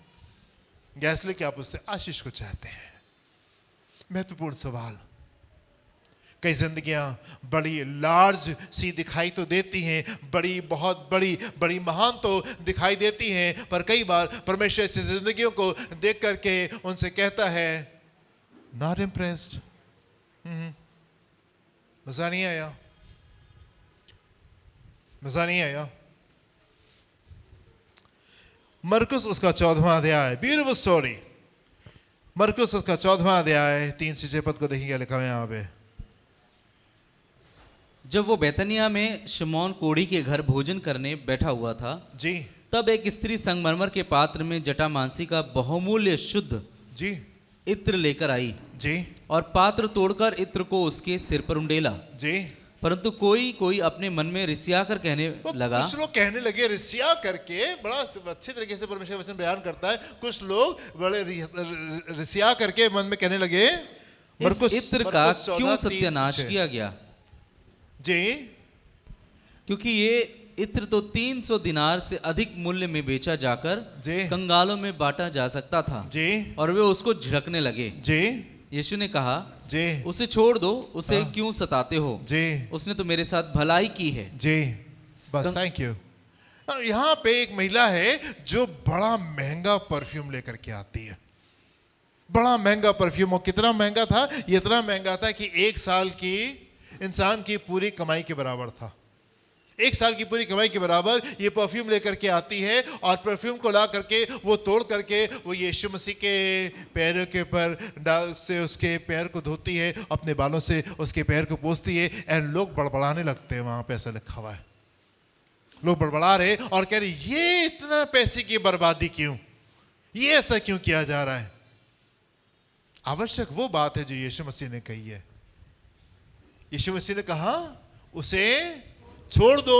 या इसलिए कि आप उससे आशीष को चाहते हैं? महत्वपूर्ण सवाल। कई जिंदगियां बड़ी लार्ज सी दिखाई तो देती हैं, बहुत बड़ी महान तो दिखाई देती हैं, पर कई बार परमेश्वर ऐसी जिंदगियों को देख करके उनसे कहता है नॉट इम्प्रेस्ड, मजा नहीं आया, मजा नहीं आया। मरकुस उसका 14वां अध्याय, ब्यूटीफुल स्टोरी। मरकुस उसका 14वां अध्याय 3 से 6 पद को देखिए लिखा है यहाँ पे। जब वो बैतनिया में शमौन कोढ़ी के घर भोजन करने बैठा हुआ था जी, तब एक स्त्री संगमरमर के पात्र में जटामांसी का बहुमूल्य शुद्ध इत्र लेकर आई जी, और पात्र तोड़कर इत्र को उसके सिर पर उंडेला जी। परंतु कोई कोई अपने मन में रिसिया कर कहने लगा, कुछ लोग कहने लगे रिसिया करके, बड़ा अच्छे तरीके से परमेश्वर वचन बयान करता है। कुछ लोग बड़े रिसिया करके मन में कहने लगे, इस इत्र का क्यों सत्यानाश किया गया? जी, क्योंकि ये इत्र तो 300 दिनार से अधिक मूल्य में बेचा जाकर कंगालों में बांटा जा सकता था जी, और वे उसको झिड़कने लगे जी। यीशु ने कहा जी, उसे छोड़ दो, उसे क्यों सताते हो जी, उसने तो मेरे साथ भलाई की है जी। बस, थैंक यू। यहाँ पे एक महिला है जो बड़ा महंगा परफ्यूम लेकर के आती है, बड़ा महंगा परफ्यूम। और कितना महंगा था? ये इतना महंगा था कि 1 साल की इंसान की पूरी कमाई के बराबर था। 1 साल की पूरी कमाई के बराबर ये परफ्यूम लेकर के आती है, और परफ्यूम को ला करके वो तोड़ करके वो यीशु मसीह के पैरों के ऊपर डाल से उसके पैर को धोती है, अपने बालों से उसके पैर को पोंछती है। एंड लोग बड़बड़ाने लगते हैं, वहां पे ऐसा लिखा हुआ है, लोग बड़बड़ा रहे और कह रहे ये इतना पैसे की बर्बादी क्यों, ये ऐसा क्यों किया जा रहा है? आवश्यक वो बात है जो यीशु मसीह ने कही है। यीशु मसीह ने कहा उसे छोड़ दो,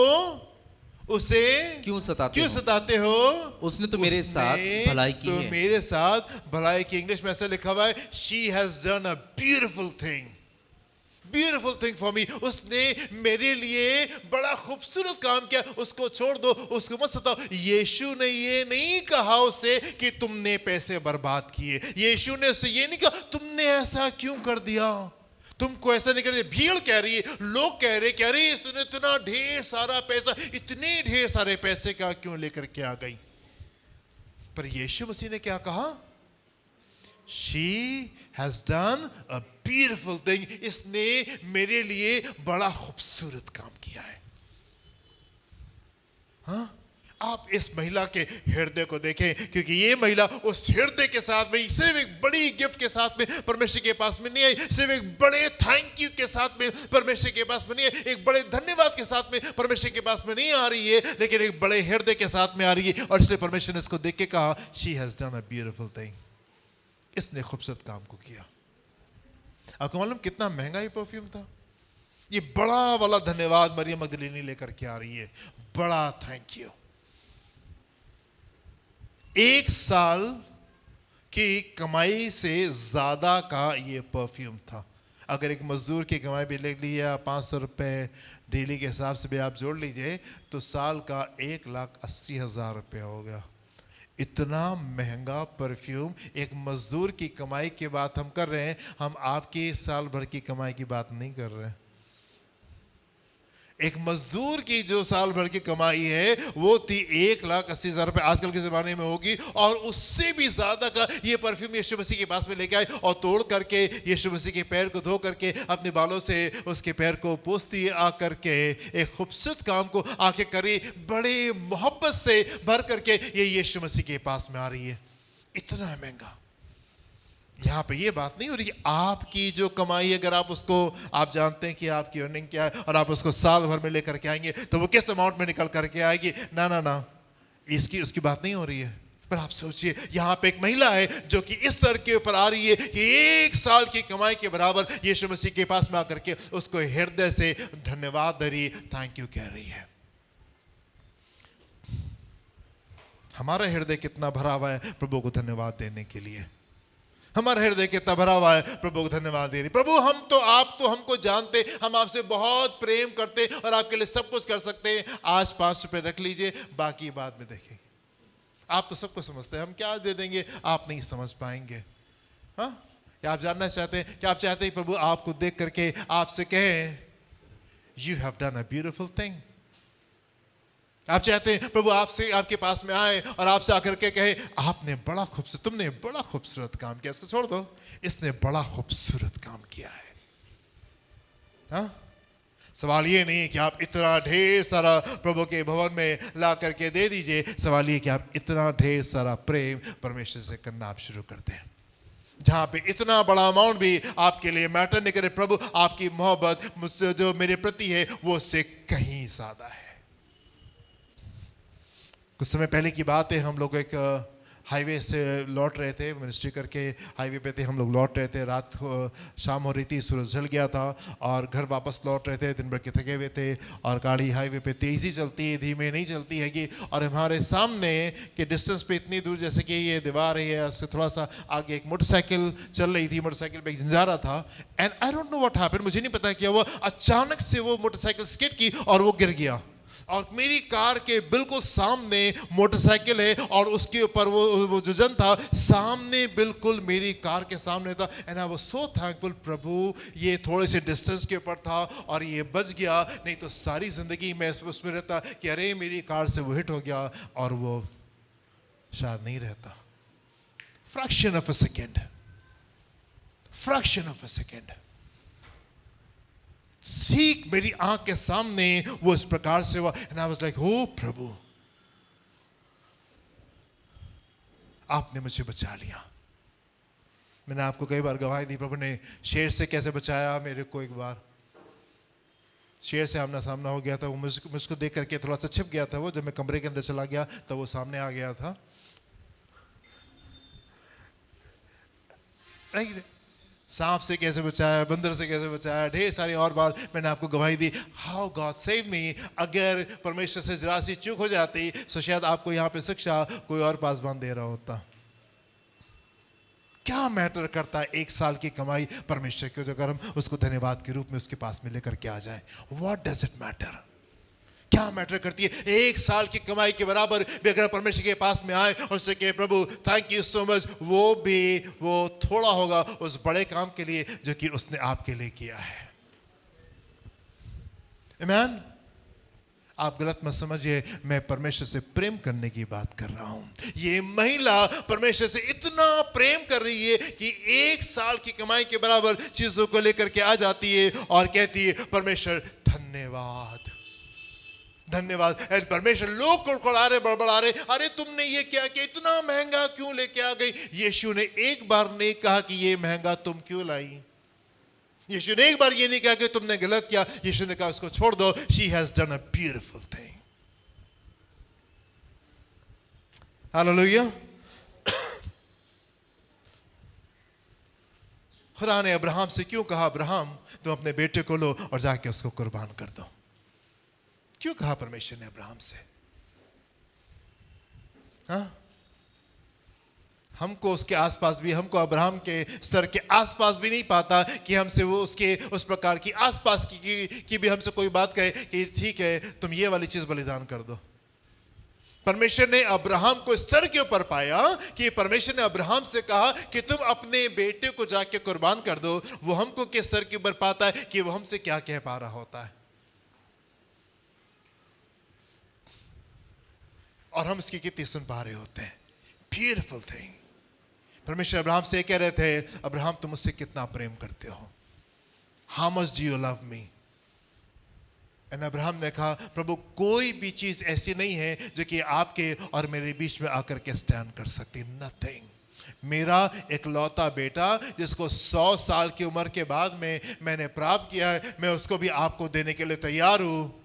उसे क्यों सताते हो? उसने तो मेरे साथ भलाई की है। मेरे साथ भलाई की। इंग्लिश में ऐसा लिखा हुआ है, she has done a beautiful thing for me. उसने मेरे लिए बड़ा खूबसूरत काम किया, उसको छोड़ दो, उसको मत सताओ। यीशु ने ये नहीं कहा उसे कि तुमने पैसे बर्बाद किए। यीशु ने उसे ये नहीं कहा तुमने ऐसा क्यों कर दिया, तुमको ऐसा नहीं करना। भीड़ कह रही है, लोग कह रहे इसने इतना ढेर सारा पैसा, इतने ढेर सारे पैसे का क्यों लेकर के आ गई? पर यीशु मसीह ने क्या कहा? She has done a beautiful thing. इसने मेरे लिए बड़ा खूबसूरत काम किया है। हाँ, आप इस महिला के हृदय को देखें, क्योंकि ये महिला उस हृदय के साथ में, सिर्फ एक बड़ी गिफ्ट के साथ में परमेश्वर के पास में नहीं आई, सिर्फ एक बड़े थैंक यू के साथ में परमेश्वर के पास में नहीं आई, एक बड़े धन्यवाद के साथ में परमेश्वर के पास में नहीं आ रही है, लेकिन एक बड़े हृदय के साथ में आ रही है। और इसलिए परमेश्वर ने इसको देख के कहा she has done a beautiful thing. इसने खूबसूरत काम को किया। आपको मालूम कितना महंगा ये परफ्यूम था? ये बड़ा वाला धन्यवाद मरियम मगदलीनी लेकर के आ रही है, बड़ा थैंक यू। 1 साल की कमाई से ज्यादा का ये परफ्यूम था। अगर एक मजदूर की कमाई भी ले लिया 500 रुपये डेली के हिसाब से भी आप जोड़ लीजिए, तो साल का 1,80,000 रुपये हो गया। इतना महंगा परफ्यूम, एक मजदूर की कमाई की बात हम कर रहे हैं, हम आपकी साल भर की कमाई की बात नहीं कर रहे हैं। एक मजदूर की जो साल भर की कमाई है वो थी 1,80,000 रुपये, आजकल के ज़माने में होगी, और उससे भी ज़्यादा का ये परफ्यूम यीशु मसीह के पास में लेके आए और तोड़ करके यीशु मसीह के पैर को धो करके अपने बालों से उसके पैर को पोंछती है, आ करके एक खूबसूरत काम को आके करी, बड़े मोहब्बत से भर करके ये यीशु मसीह के पास में आ रही है। इतना महंगा। यहाँ पे ये बात नहीं हो रही आपकी जो कमाई, अगर आप उसको, आप जानते हैं कि आपकी अर्निंग क्या है और आप उसको साल भर में लेकर के आएंगे तो वो किस अमाउंट में निकल करके आएगी। ना ना ना, उसकी बात नहीं हो रही है। पर आप सोचिए, यहाँ पे एक महिला है जो कि इस स्तर के ऊपर आ रही है कि 1 साल की कमाई के बराबर यीशु मसीह के पास में आकर के उसको हृदय से धन्यवाद दे रही, थैंक यू कह रही है। हमारा हृदय कितना भरा हुआ है प्रभु को धन्यवाद देने के लिए? हमारा हृदय कितना भरा हुआ है प्रभु को धन्यवाद दे रही। प्रभु आप तो हमको जानते, हम आपसे बहुत प्रेम करते और आपके लिए सब कुछ कर सकते हैं। आज 5 रुपए रख लीजिए, बाकी बाद में देखेंगे। आप तो सबको समझते हैं, हम क्या दे देंगे आप नहीं समझ पाएंगे। हाँ, क्या आप जानना चाहते हैं? क्या आप चाहते हैं प्रभु आपको देख करके आपसे कहें you have done a beautiful thing? आप चाहते हैं प्रभु आपसे, आपके पास में आए और आपसे आकर के कहे आपने बड़ा खूबसूरत, तुमने बड़ा खूबसूरत काम किया। इसको छोड़ दो, इसने बड़ा खूबसूरत काम किया है। हाँ, सवाल ये नहीं है कि आप इतना ढेर सारा प्रभु के भवन में ला करके दे दीजिए। सवाल ये कि आप इतना ढेर सारा प्रेम परमेश्वर से करना आप शुरू करते हैं, जहां पे इतना बड़ा अमाउंट भी आपके लिए मैटर नहीं करे। प्रभु आपकी मोहब्बत मुझसे जो मेरे प्रति है वो उससे कहीं ज्यादा है। कुछ समय पहले की बात है, हम लोग एक हाईवे से लौट रहे थे, मिनिस्ट्री करके हाईवे पे थे, हम लोग लौट रहे थे, रात शाम हो रही थी, सूरज ढल गया था और घर वापस लौट रहे थे, दिन भर के थके हुए थे और गाड़ी हाईवे पे तेज़ी चलती है, धीमे नहीं चलती हैगी। और हमारे सामने के डिस्टेंस पे इतनी दूर, जैसे कि ये दीवार है, उससे थोड़ा सा आगे एक मोटरसाइकिल चल रही थी, मोटरसाइकिल पे एक जंजारा था। And I don't know what happened, मुझे नहीं पता क्या हुआ, अचानक से वो मोटरसाइकिल स्किड की और वो गिर गया। और मेरी कार के बिल्कुल सामने मोटरसाइकिल है और उसके ऊपर वो जो जन था सामने, बिल्कुल मेरी कार के सामने था। And I was so thankful, प्रभु ये थोड़े से डिस्टेंस के ऊपर था और ये बच गया, नहीं तो सारी जिंदगी मैं उसमें रहता कि अरे मेरी कार से वो हिट हो गया और वो शायद नहीं रहता। Fraction of a second, fraction of a second, सीख मेरी आंख के सामने वो इस प्रकार से हुआ। एंड आई वाज लाइक, ओ प्रभु आपने मुझे बचा लिया। मैंने आपको कई बार गवाही दी, प्रभु ने शेर से कैसे बचाया मेरे को। एक बार शेर से आमना सामना हो गया था, वो मुझको देख करके थोड़ा सा छिप गया था। वो जब मैं कमरे के अंदर चला गया तो वो सामने आ गया था। सांप से कैसे बचाया, बंदर से कैसे बचाया, ढेर सारी और बार मैंने आपको गवाही दी, हाउ गॉड सेव मी। अगर परमेश्वर से जरा सी चूक हो जाती तो शायद आपको यहाँ पे शिक्षा कोई और पासबान दे रहा होता। क्या मैटर करता है 1 साल की कमाई परमेश्वर की, अगर हम उसको धन्यवाद के रूप में उसके पास में लेकर के आ जाए। What does it matter? क्या मैटर करती है 1 साल की कमाई के बराबर भी अगर परमेश्वर के पास में आए और उससे कहे, प्रभु थैंक यू सो मच, वो थोड़ा होगा उस बड़े काम के लिए जो कि उसने आपके लिए किया है। आमीन। आप गलत मत समझिए, मैं परमेश्वर से प्रेम करने की बात कर रहा हूं। ये महिला परमेश्वर से इतना प्रेम कर रही है कि 1 साल की कमाई के बराबर चीजों को लेकर के आ जाती है और कहती है, परमेश्वर धन्यवाद धन्यवाद। परमेश्वर लोग कुड़कुड़ा रहे, बड़बड़ा रहे, अरे तुमने ये क्या किया, इतना महंगा क्यों लेके आ गई। यीशु ने एक बार नहीं कहा कि ये महंगा तुम क्यों लाई। यीशु ने एक बार ये नहीं कहा कि तुमने गलत किया। यीशु ने कहा उसको छोड़ दो, she has done a beautiful thing. Hallelujah. खुदा ने अब्राहम से क्यों कहा, अब्राहम तुम अपने बेटे को लो और जाके उसको कुर्बान कर दो। क्यों कहा परमेश्वर ने अब्राहम से? हाँ, हमको उसके आसपास भी, हमको अब्राहम के स्तर के आसपास भी नहीं पाता कि हमसे वो उसके उस प्रकार की आसपास की भी हमसे कोई बात कहे कि ठीक है तुम ये वाली चीज बलिदान कर दो। परमेश्वर ने अब्राहम को स्तर के ऊपर पाया कि परमेश्वर ने अब्राहम से कहा कि तुम अपने बेटे को जाके कुर्बान कर दो। वो हमको किस स्तर के ऊपर पाता है कि वो हमसे क्या कह पा रहा होता है और हम इसकी कितनी सुन पा रहे होते हैं। Beautiful thing. परमेश्वर अब्राहम से कह रहे थे, अब्राहम तुम मुझसे कितना प्रेम करते हो, how much do you love me. And Abraham ने कहा, प्रभु कोई भी चीज ऐसी नहीं है जो कि आपके और मेरे बीच में आकर के स्टैंड कर सकती। नथिंग। मेरा इकलौता बेटा जिसको 100 साल की उम्र के बाद में मैंने प्राप्त किया है, मैं उसको भी आपको देने के लिए तैयार हूं।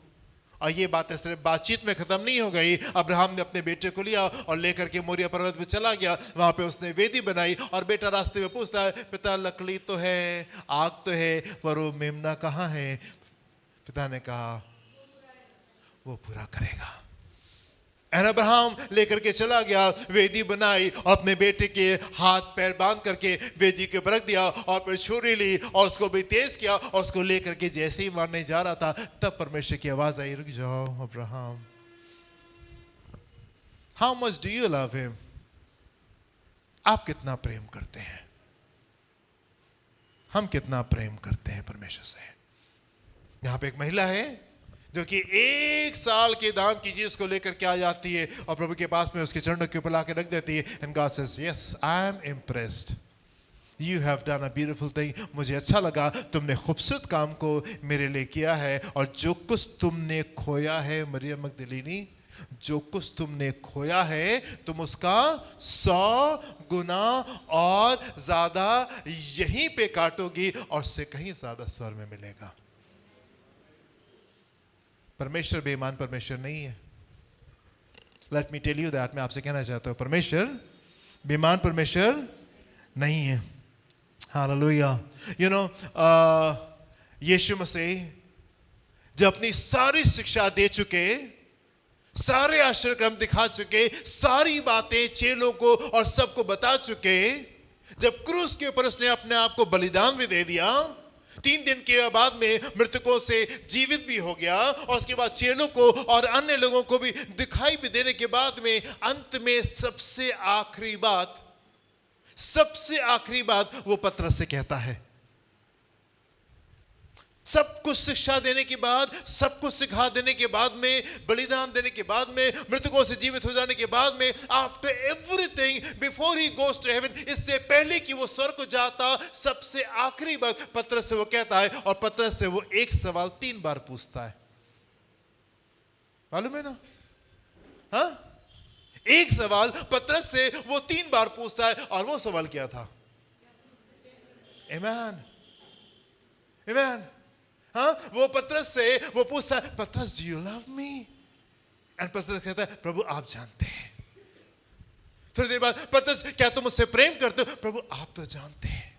और ये बातें सिर्फ बातचीत में खत्म नहीं हो गई। अब्राहम ने अपने बेटे को लिया और लेकर के मोरिया पर्वत पे चला गया। वहां पे उसने वेदी बनाई और बेटा रास्ते में पूछता है, पिता लकड़ी तो है, आग तो है, पर वो मेमना कहाँ है। पिता ने कहा वो पूरा करेगा। एंड अब्राहम लेकर के चला गया, वेदी बनाई और अपने बेटे के हाथ पैर बांध करके वेदी के ऊपर रख दिया और फिर छुरी ली और उसको भी तेज किया और उसको लेकर के जैसे ही मारने जा रहा था तब परमेश्वर की आवाज आई, रुक जाओ Abraham, how much do you love him. आप कितना प्रेम करते हैं, हम कितना प्रेम करते हैं परमेश्वर से। यहां पे एक महिला है जो कि 1 साल के दाम की चीज को लेकर के आ जाती है और प्रभु के पास में उसके चरणों के ऊपर लाके रख देती है। And God says, yes I am impressed, you have done a beautiful thing. मुझे अच्छा लगा, तुमने खूबसूरत काम को मेरे लिए किया है और जो कुछ तुमने खोया है मरियम मगदलीनी, जो कुछ तुमने खोया है तुम उसका 100 गुना और ज्यादा यहीं पे काटोगी और उससे कहीं ज्यादा स्वर में मिलेगा। परमेश्वर बेईमान परमेश्वर नहीं है। Let me tell you that, मैं आपसे कहना चाहता हूं परमेश्वर बेईमान परमेश्वर नहीं है। हालेलुया। यीशु मसीह जब अपनी सारी शिक्षा दे चुके, सारे आश्चर्य क्रम दिखा चुके, सारी बातें चेलों को और सबको बता चुके, जब क्रूस के ऊपर उसने अपने आप को बलिदान भी दे दिया, 3 दिन के बाद में मृतकों से जीवित भी हो गया, और उसके बाद चेलों को और अन्य लोगों को भी दिखाई भी देने के बाद में अंत में सबसे आखिरी बात वो पतरस से कहता है। सब कुछ शिक्षा देने के बाद, सब कुछ सिखा देने के बाद में, बलिदान देने के बाद में, मृतकों से जीवित हो जाने के बाद में, after everything before he goes to heaven, इससे पहले कि वो स्वर्ग को जाता, सबसे आखिरी बात पतरस से वो कहता है, और पतरस से वो एक सवाल 3 बार पूछता है। मालूम है ना? हाँ, एक सवाल पतरस से वो 3 बार पूछता है, और वो सवाल क्या था? आमीन, आमीन। हाँ, वो पतरस से वो पूछता है, पतरस do you love me? And पतरस कहता है, प्रभु आप जानते हैं। थोड़ी देर बाद, पतरस क्या तुम मुझसे प्रेम करते हो? प्रभु आप तो जानते हैं।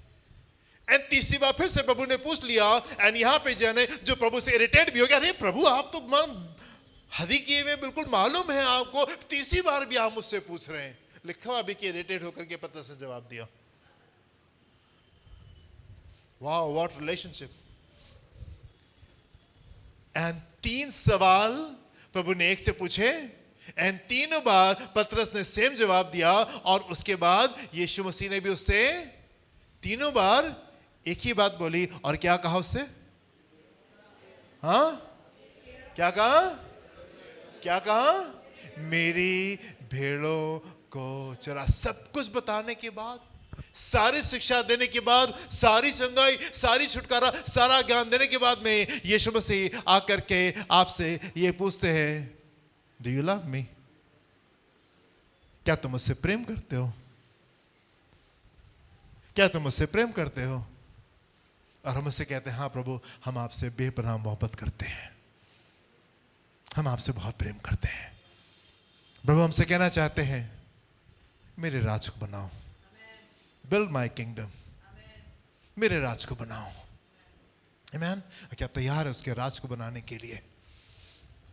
एंड तीसरी बार फिर से प्रभु ने पूछ लिया, एंड यहां पे जाने जो प्रभु से इरिटेट भी हो गया, अरे प्रभु आप तो हदी किए हुए बिल्कुल मालूम है आपको, तीसरी बार भी आप मुझसे पूछ रहे हैं। लिखा हुआ भी कि इरिटेट होकर के पतरस ने जवाब दिया। Wow, what relationship. एंड 3 सवाल प्रभु ने एक से पूछे, एंड 3 बार पतरस ने सेम जवाब दिया, और उसके बाद यीशु मसीह ने भी उससे 3 बार एक ही बात बोली, और क्या कहा उससे? हाँ, क्या कहा? मेरी भेड़ों को चरा। सब कुछ बताने के बाद, सारी शिक्षा देने के बाद, सारी चंगाई, सारी छुटकारा, सारा ज्ञान देने के बाद में यीशु मसीह आकर के आपसे ये पूछते हैं, डू यू लव मी? क्या तुम मुझसे प्रेम करते हो? क्या तुम मुझसे प्रेम करते हो? और हम उससे कहते हैं, हाँ प्रभु, हम आपसे बेपनाह मोहब्बत करते हैं, हम आपसे बहुत प्रेम करते हैं। प्रभु हमसे कहना चाहते हैं, मेरे राज को बनाओ, बिल्ड माई किंगडम, मेरे राज को बनाओ। आमीन। क्या तैयार है उसके राज को बनाने के लिए?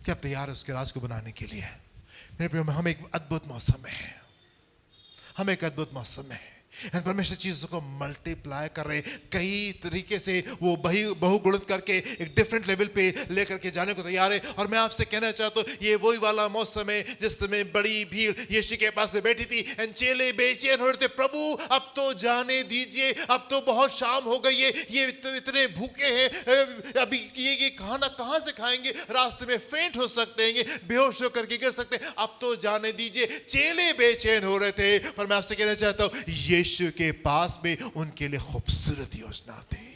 क्या तैयार है उसके राज को बनाने के लिए? मेरे प्रिय, हम एक अद्भुत मौसम में हैं, हम एक अद्भुत मौसम में हैं। परमेश्वर चीजों को मल्टीप्लाई कर रहे, कई तरीके से वो बहुगुणित करके एक डिफरेंट लेवल पे लेकर के जाने को तैयार है। और मैं आपसे कहना चाहता हूँ, ये वही वाला मौसम है जिस समय बड़ी भीड़ यीशु के पास से बैठी थी, एंड चेले बेचैन हो रहे थे, प्रभु अब तो जाने दीजिए, अब तो बहुत शाम हो गई है, ये इतने भूखे हैं, अभी ये खाना कहाँ से खाएंगे, रास्ते में फेंट हो सकते हैं, बेहोश होकर के गिर सकते हैं, अब तो जाने दीजिए। चेले बेचैन हो रहे थे, पर मैं आपसे कहना चाहता हूँ, यीशु के पास में उनके लिए खूबसूरत योजना थी।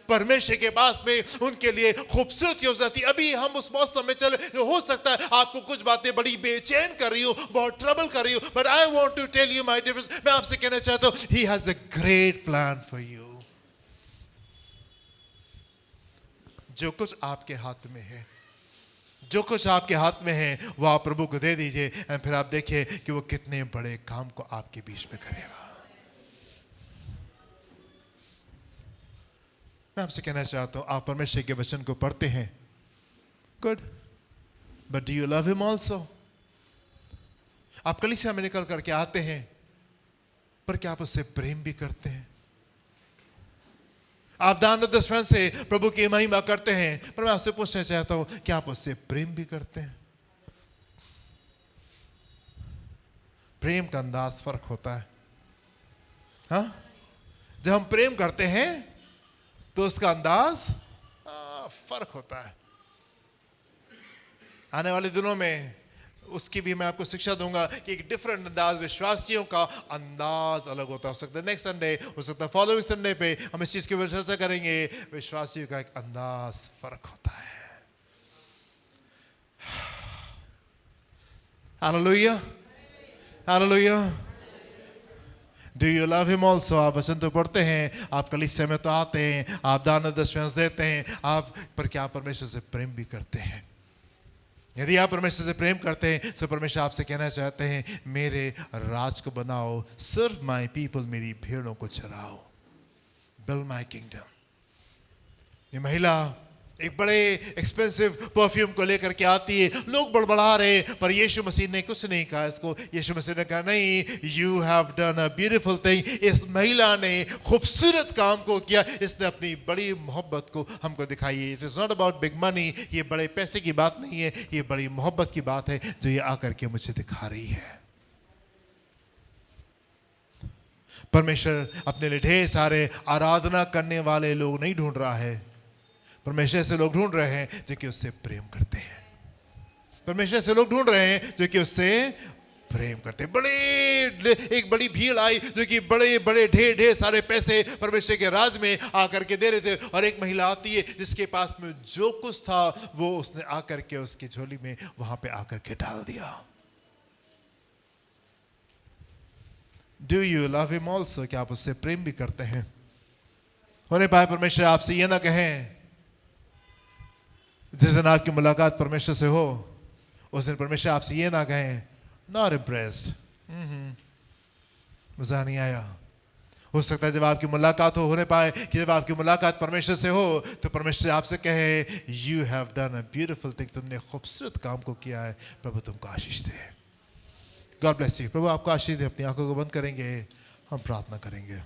परमेश्वर के पास में उनके लिए खूबसूरत योजना थी। अभी हम उस मौसम में चले, हो सकता है आपको कुछ बातें बड़ी बेचैन कर रही हो, बहुत ट्रबल कर रही हो, but I want to tell you my difference, मैं आपसे कहना चाहता हूं, he has a great plan for you. जो कुछ आपके हाथ में है, जो कुछ आपके हाथ में है, वो आप प्रभु को दे दीजिए, और फिर आप देखिए कि वो कितने बड़े काम को आपके बीच में करेगा। मैं आपसे कहना चाहता हूं, आप परमेश्वर के वचन को पढ़ते हैं, good, but do you love him also? आप कलीसिया में निकल करके आते हैं, पर क्या आप उससे प्रेम भी करते हैं? आप दान और दशमलव से प्रभु की महिमा करते हैं, पर मैं आपसे पूछना चाहता हूं, क्या आप उससे प्रेम भी करते हैं? प्रेम का अंदाज फर्क होता है। हाँ, जब हम प्रेम करते हैं तो उसका अंदाज फर्क होता है। आने वाले दिनों में उसकी भी मैं आपको शिक्षा दूंगा कि एक डिफरेंट अंदाज, विश्वासियों का अंदाज अलग होता है। हो सकता है नेक्स्ट संडे, हो सकता है फॉलोइंग संडे पे हम इस चीज की चर्चा करेंगे। विश्वासियों का एक अंदाज फर्क होता है। Hallelujah, hallelujah. Do you love him also? आप वचन तो पढ़ते हैं, आप कलीसिया में तो आते हैं, आप दान दशमांश देते हैं, आप, पर क्या आप परमेश्वर से प्रेम भी करते हैं? यदि आप परमेश्वर से प्रेम करते हैं तो परमेश्वर आपसे कहना चाहते हैं मेरे राज को बनाओ, सर्व माय पीपल, मेरी भेड़ों को चराओ, बिल्ड माय किंगडम। ये महिला एक बड़े एक्सपेंसिव परफ्यूम को लेकर के आती है, लोग बड़बड़ा रहे, पर यीशु मसीह ने कुछ नहीं कहा इसको। यीशु मसीह ने कहा नहीं, you have done a beautiful thing. इस महिला ने खूबसूरत काम को किया, इसने अपनी बड़ी मोहब्बत को हमको दिखाई। It is not about big money, ये बड़े पैसे की बात नहीं है, ये बड़ी मोहब्बत की बात है जो ये आकर के मुझे दिखा रही है। परमेश्वर अपने लिए ढेर सारे आराधना करने वाले लोग नहीं ढूंढ रहा है, परमेश्वर से लोग ढूंढ रहे हैं जो कि उससे प्रेम करते हैं। परमेश्वर से लोग ढूंढ रहे हैं जो कि उससे प्रेम करते हैं। एक बड़ी भीड़ आई जो कि बड़े बड़े ढेर सारे पैसे परमेश्वर के राज में आकर के दे रहे थे, और एक महिला आती है जिसके पास में जो कुछ था वो उसने आकर के उसकी झोली में वहां पे आकर के डाल दिया। Do you love him also? क्या आप उससे प्रेम भी करते हैं? होने पाए परमेश्वर आपसे ये ना कहें, जिस दिन आपकी मुलाकात परमेश्वर से हो उस दिन परमेश्वर आपसे ये ना कहें नॉट इम्प्रेस्ड, मजा नहीं आया। हो सकता है जब आपकी मुलाकात होने पाए कि जब आपकी मुलाकात परमेश्वर से हो तो परमेश्वर आपसे कहे you have done a beautiful thing, तुमने खूबसूरत काम को किया है, प्रभु तुमको आशीष दे। God bless you. प्रभु आपको आशीष दे। अपनी आंखों को बंद करेंगे, हम प्रार्थना करेंगे।